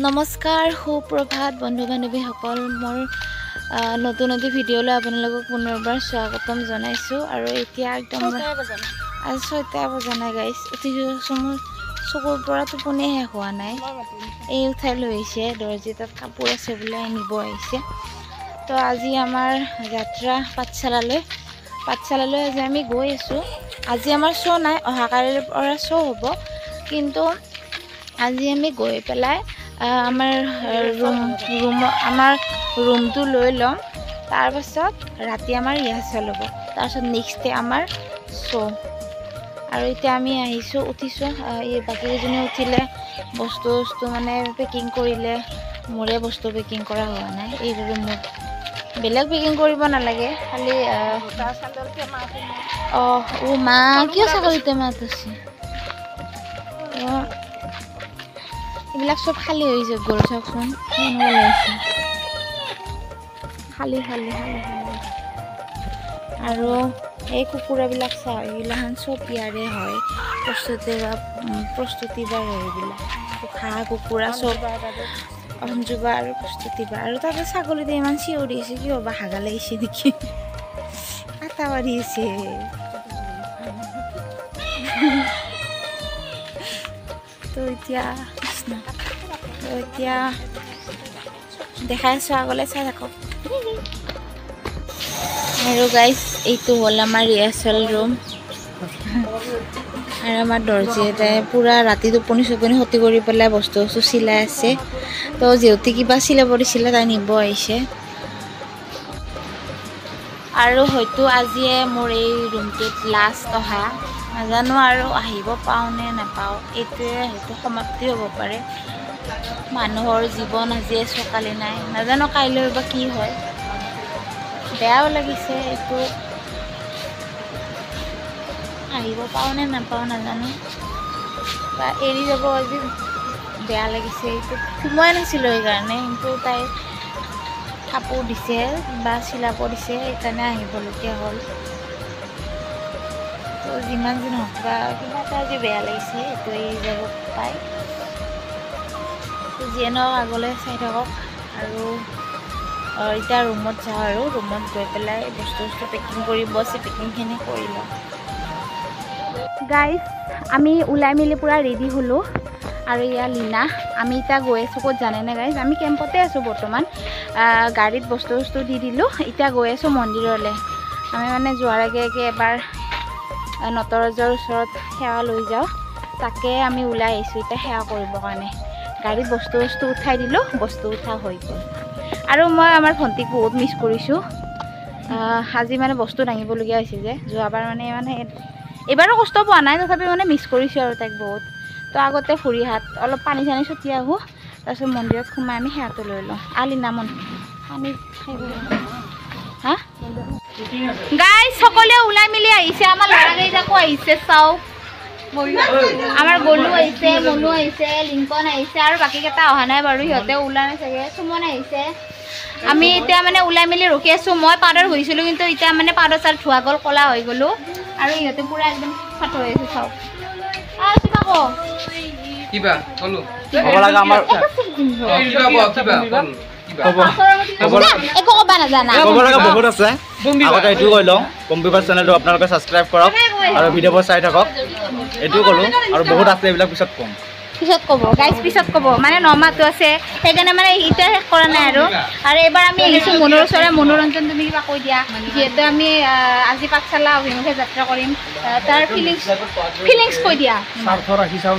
নমস্কাৰ সুপ্ৰভাত বন্ধু বান্ধৱীসকল মোৰ নতুন ভিডিঅ'লৈ আপোনালোকক পুনৰবাৰ স্বাগতম জনাইছোঁ আৰু এতিয়া একদম আজি 6টা বজা নাই গাইছ উঠিছোঁ মোৰ চকুৰ পৰা টোপনি শেষ হোৱা নাই এই উঠাই লৈ আহিছে দৰ্জী তাত কাপোৰ আছে বোলে নিব আহিছে তো আজি আমাৰ যাত্ৰা পাঠশালালৈ আজি আমি গৈ আছোঁ আজি আমাৰ শ্ব' নাই অহাকালিৰ পৰা শ্ব' হ'ব কিন্তু আজি আমি গৈ পেলাই আমাৰ ৰুমটো লৈ ল'ম তাৰপাছত ৰাতি আমাৰ ৰিহাৰ্চেল হ'ব তাৰপাছত নেক্সট ডে আমাৰ শ্ব' আৰু এতিয়া আমি আহিছোঁ উঠিছোঁ এই বাকীকেইজনী উঠিলে বস্তু মানে পেকিং কৰিলে মোৰে বস্তু পেকিং কৰা হোৱা নাই এই ৰুমত বেলেগ পেকিং কৰিব নালাগে খালি মা কিয় ছাগলীতে মাত আছে এইবিলাক চব খালী হৈ যায় গ'ল চাওকচোন ওলাইছে খালী আৰু এই কুকুৰাবিলাক চাওঁ এইবিলাখন চব ইয়াৰে হয় প্ৰস্তুতিবাৰ হয় এইবিলাক হাঁহ কুকুৰা চব অঞ্জুবা আৰু প্ৰস্তুতিবাৰ আৰু তাতে ছাগলীতে ইমান চিঞৰি আছে কিয় বা হাগা লাগিছে নেকি কাটা মাৰি আছে তো এতিয়া দেখাই আছোঁ আগলৈ চাই থাকক আৰু গাইজ এইটো হ'ল আমাৰ ৰিহাৰ্চেল ৰুম আৰু আমাৰ দৰ্জী এটাই পূৰা ৰাতি টোপনি ক্ষতি কৰি পেলাই বস্তু চিলাই আছে তো যিহেতু কিবা চিলাব দিছিলে তাই নিব আহিছে আৰু হয়তো আজিয়ে মোৰ এই ৰুমটোত লাষ্ট অহা নাজানো আৰু আহিব পাওঁ নে নাপাওঁ এইটোৱে হয়তো সমাপ্তি হ'ব পাৰে মানুহৰ জীৱন আজিয়ে চকালি নাই নাজানো কাইলৈ বা কি হয় বেয়াও লাগিছে এইটো আহিব পাওঁ নে নাপাওঁ নাজানো বা এৰি যাব আজি বেয়া লাগিছে এইটো সোমোৱাই নাছিলোঁ সেইকাৰণে কিন্তু তাই কাপোৰ দিছে বা চিলাব দিছে সেইকাৰণে আহিবলগীয়া হ'ল তো যিমান যি নহওক বা কিবা এটা আজি বেয়া লাগিছে এইটো এৰি যাব পাই যিয়ে নহওক আগলৈ চাই থাকক আৰু এতিয়া ৰুমত যাওঁ আৰু ৰুমত গৈ পেলাই বস্তু পেকিং কৰিব আছে পেকিংখিনি কৰি লওঁ গাইজ আমি ওলাই মেলি পূৰা ৰেডি হ'লোঁ আৰু এয়া লীনা আমি এতিয়া গৈ আছোঁ ক'ত জানেনে গাইজ আমি কেম্পতে আছোঁ বৰ্তমান গাড়ীত বস্তু দি দিলোঁ এতিয়া গৈ আছোঁ মন্দিৰলৈ আমি মানে যোৱাৰ আগে এবাৰ নটৰাজৰ ওচৰত সেৱা লৈ যাওঁ তাকে আমি ওলাই আহিছোঁ এতিয়া সেৱা কৰিবৰ কাৰণে গাড়ীত বস্তু উঠাই দিলোঁ বস্তু উঠা হৈ গ'ল আৰু মই আমাৰ ভণ্টিক বহুত মিছ কৰিছোঁ আজি মানে বস্তু দাঙিবলগীয়া হৈছে যে যোৱাবাৰ মানে এইবাৰো কষ্ট পোৱা নাই তথাপি মানে মিছ কৰিছোঁ আৰু তাইক বহুত তো আগতে ভৰি হাত অলপ পানী চানী ছটিয়াই আহোঁ তাৰপিছত মন্দিৰত সোমাই আমি সেৱাটো লৈ লওঁ আলিনামন পানী খাই হা গাইজ সকলোৱে ওলাই মেলি আহিছে আমাৰ ল'ৰাকেইটাকো আহিছে চাওক আমাৰ গলু আহিছে মনু আহিছে লিংকন আহিছে আৰু বাকীকেইটা অহা নাই বাৰু সিহঁতে ওলাই নাই চাগে সুমন আহিছে আমি এতিয়া মানে ওলাই মেলি ৰখি আছোঁ মই পাউডাৰ হৈছিলোঁ কিন্তু এতিয়া মানে পাউডাৰ চাৰ ধোৱা গ'ল ক'লা হৈ গ'লোঁ আৰু সিহঁতে পূৰা একদম ফাট হৈ আছে চাওক একো ক'ব নাজানা বহুত আছে আগতে এইটো কৈ লওঁ কম্পিউটাৰ চেনেলটো আপোনালোকে ছাবস্ক্ৰাইব কৰক আৰু ভিডিঅ'বোৰ চাই থাকক এইটোও ক'লোঁ আৰু বহুত আছে এইবিলাক পিছত ক'ব গাইজ পিছত ক'ব মানে 9 মাহটো আছে সেইকাৰণে মানে এতিয়া শেষ কৰা নাই আৰু এইবাৰ আমি আহিছোঁ মনৰ ওচৰে মনোৰঞ্জন তুমি কিবা কৈ দিয়া যিহেতু আমি আজি পাঠশালা অভিমুখে যাত্ৰা কৰিম তাৰ ফিলিংছ কৈ দিয়া স্বাৰ্থ ৰাখি চাওঁ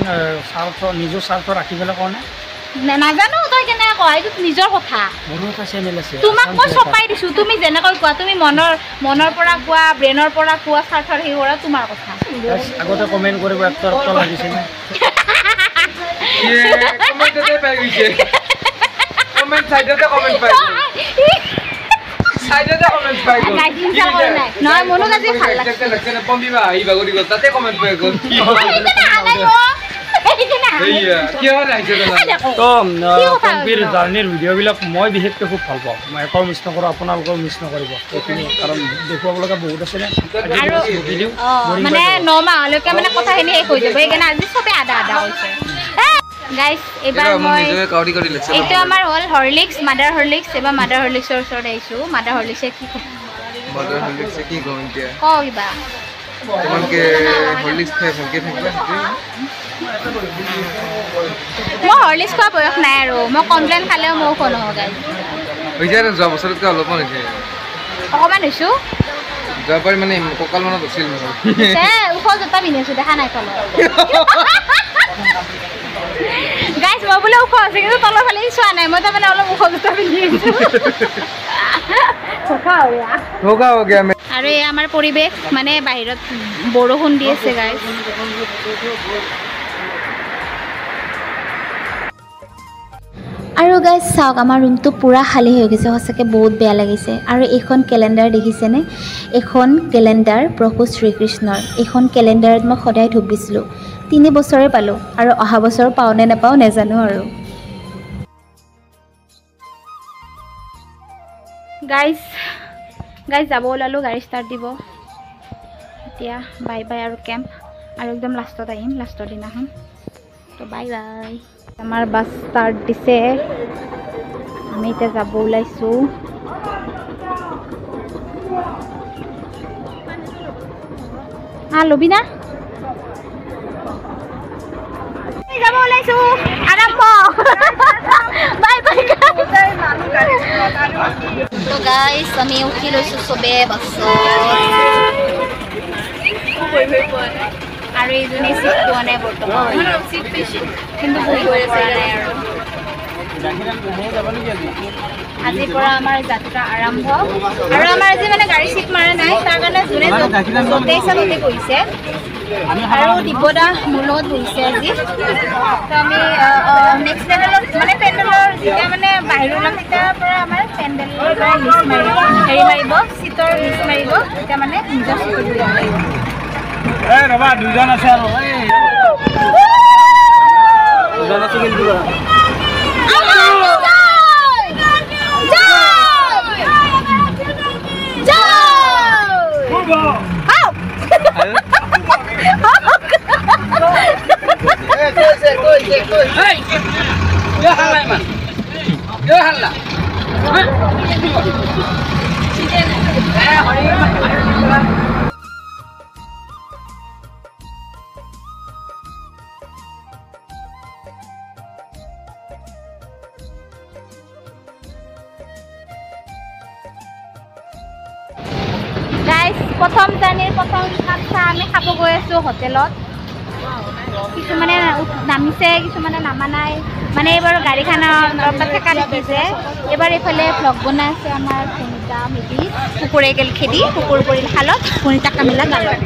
নিজৰ স্বাৰ্থ ৰাখি পেলাই কওঁ নাজানো তই কেনেকৈ কোৱা এইটো নিজৰ কথা মোৰো এটা চেনেল আছে তোমাক মই চপাই দিছোঁ তুমি যেনেকৈ কোৱা তুমি মনৰ পৰা কোৱা ব্ৰেইনৰ পৰা কোৱা স্বাৰ্থৰ সেই কৰা তোমাৰ কথা আগতে কমেণ্ট কৰিব একটা লাগিছে নহয় মনো আজি ভাল লাগিছে জাৰ্ণিৰ ভিডিঅ'বিলাক মই বিশেষকৈ খুব ভাল পাওঁ মই একো মিছ নকৰোঁ আপোনালোকেও মিছ নকৰিব এইখিনি কাৰণ দেখুৱাব লগা বহুত আছে মানে 9 মাহলৈকে মানে কথাখিনি শেষ হৈ যাব সেইকাৰণে আজি চবেই আধা হৈছে গাইস এবাৰ মই এইটো আমাৰ হ'ল হৰলিক্স মাদাৰ হৰলিক্স এবাৰ মাদাৰ হৰলিক্সৰ ওচৰত আহিছোঁ মাদাৰ হৰলিক্সে কি মাদাৰ হৰলিক্সে কি কম এতিয়া কিবা তোমালোকে হৰলিক্স খাই ভালকে থাকিবা মই হৰলিক্স খোৱা বয়স নাই আৰু মই কমপ্লেইন খালেও মই খোৱা নহয় গাইস হৈ যায় যোৱা বছৰতকৈ অলপমান হৈছে অকণমান হৈছোঁ যোৱাবাৰ মানে কঁকাল মানত আছিল ওখ জোতা পিন্ধি আছোঁ দেখা নাই তলত গাইস মই বোলে ওখ আছে কিন্তু তলৰ ফালে চোৱা নাই মই তাৰমানে অলপ ওখ জোতা পিন্ধি আছোঁ আৰু এই আমাৰ পৰিৱেশ মানে বাহিৰত বৰষুণ দি আছে গাইস আৰু গাইজ চাওক আমাৰ ৰুমটো পূৰা খালী হৈ গৈছে সঁচাকৈ বহুত বেয়া লাগিছে আৰু এইখন কেলেণ্ডাৰ দেখিছেনে এইখন কেলেণ্ডাৰ প্ৰভু শ্ৰীকৃষ্ণৰ এইখন কেলেণ্ডাৰত মই সদায় ধূপ দিছিলোঁ 3 বছৰে পালোঁ আৰু অহা বছৰ পাওঁ নে নাপাওঁ নাজানো আৰু গাইজ যাব ওলালোঁ গাড়ী ষ্টাৰ্ট দিব এতিয়া বাই বাই আৰু কেম্প আৰু একদম লাষ্টত আহিম লাষ্টৰ দিনাখন তো বাই বাই আমাৰ বাছ ষ্টাৰ্ট দিছে আমি এতিয়া যাব ওলাইছোঁ ল'বি না যাব ওলাইছোঁ আৰম্ভ বাই বাই তো গাইজ আমি উঠি লৈছোঁ চবে বাছত আৰু এইজনী চিট পোৱা নাই বৰ্তমান কিন্তু বহিব পৰা নাই আৰু আজিৰ পৰা আমাৰ যাত্ৰা আৰম্ভ আৰু আমাৰ আজি মানে গাড়ী চিট মাৰা নাই তাৰ কাৰণে যোনে য'তে ইচ্ছা ত'তে গৈছে আৰু দিব্যদা মোৰ লগত বহিছে আজি তো আমি নেক্সট পেণ্ডেলত মানে পেণ্ডেলৰ যেতিয়া মানে বাহিৰ ওলাম তেতিয়াৰ পৰা আমাৰ পেণ্ডেলৰ লিষ্ট মাৰিব চিটৰ লিষ্ট মাৰিব তেতিয়া মানে নিজৰ চিটত যাব লাগিব ৰবা দুজন আছে আৰু দুজন আছে কিন্তু প্ৰথম জাৰ্ণিৰ প্ৰথম চাহ আমি খাব গৈ আছোঁ হোটেলত কিছুমানে নামিছে কিছুমানে নামা নাই মানে এইবাৰ গাড়ীখনৰ ঠেকা দেখিছে এইবাৰ এইফালে ভ্লগ বনাই আছে আমাৰ সুনিতা মেধি কুকুৰে গেল খেদি কুকুৰ পৰিল খালত সুনিতা কামিলা গালত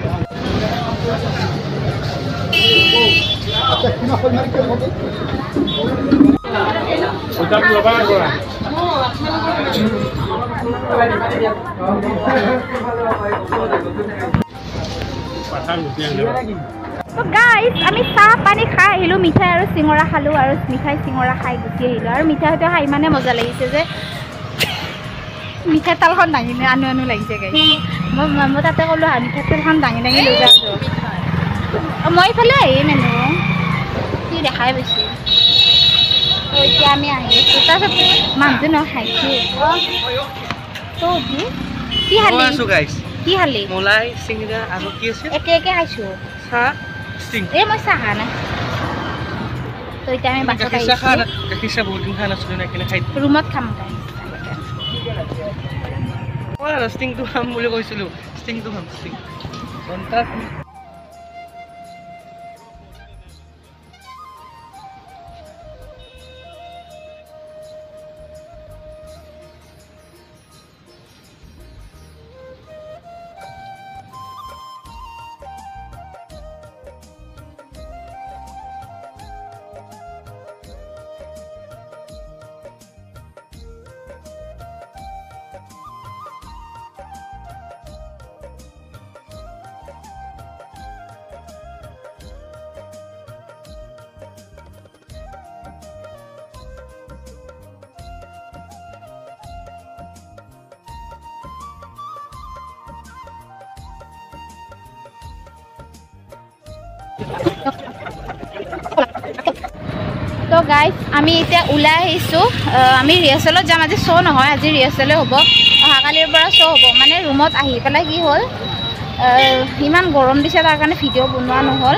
তো গাইজ আমি চাহ পানী খাই আহিলোঁ মিঠাই আৰু চিঙৰা খালোঁ আৰু মিঠাই চিঙৰা খাই গুচি আহিলোঁ আৰু মিঠাই সৈতে খাই ইমানে মজা লাগিছে যে মিঠাই তালখন দাঙি আনো লাগিছে গাইজ মই তাতে ক'লোঁ মিঠাই তালখন দাঙি লৈ যাওঁ মই ইফালে আহিম মানুহ কি দেখাই পাইছোঁ তো এতিয়া আমি আহি আছোঁ তাৰপিছত মানুহটো নাখাইছোঁ তো কি খালি কি খালি মলাই চিংৰা আৰু কি আছে একে খাইছোঁ চাহ ষ্টিং মই চাহ খা নাই তো এতিয়া আমি বাছত আহিছোঁ গাখীৰ চাহ বহুত দিন খোৱা নাছিলোঁ না কিনে খাই ৰুমত খাম ষ্টিংটো খাম বুলি কৈছিলোঁ ষ্টিংটো খাম ষ্টিং তো গাইজ আমি এতিয়া ওলাই আহিছোঁ আমি ৰিহাৰ্চেলত যাম আজি শ্ব' নহয় আজি ৰিহাৰ্চেলে হ'ব অহাকালিৰ পৰা শ্ব' হ'ব মানে ৰুমত আহি পেলাই কি হ'ল ইমান গৰম দিছে তাৰ কাৰণে ভিডিঅ' বনোৱা নহ'ল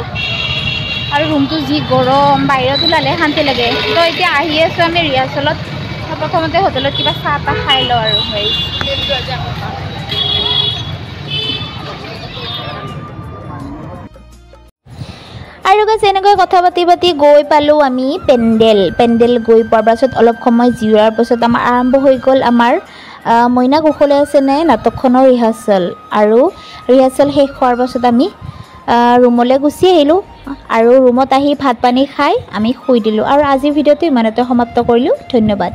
আৰু ৰুমটো যি গৰম বাহিৰত ওলালে শান্তি লাগে তো এতিয়া আহি আছোঁ আমি ৰিহাৰ্চেলত প্ৰথমতে হোটেলত কিবা চাহ তাহ খাই লওঁ আৰু আৰু গাইজ এনেকৈ কথা পাতি পাতি গৈ পালোঁ আমি পেণ্ডেল গৈ পোৱাৰ পাছত অলপ সময় জিৰোৱাৰ পাছত আমাৰ আৰম্ভ হৈ গ'ল আমাৰ মইনা কুশলে আছেনে নাটকখনৰ ৰিহাৰ্চেল আৰু ৰিহাৰ্চেল শেষ হোৱাৰ পাছত আমি ৰুমলৈ গুচি আহিলোঁ আৰু ৰুমত আহি ভাত পানী খাই আমি শুই দিলোঁ আৰু আজিৰ ভিডিঅ'টো ইমানতে সমাপ্ত কৰিলোঁ ধন্যবাদ।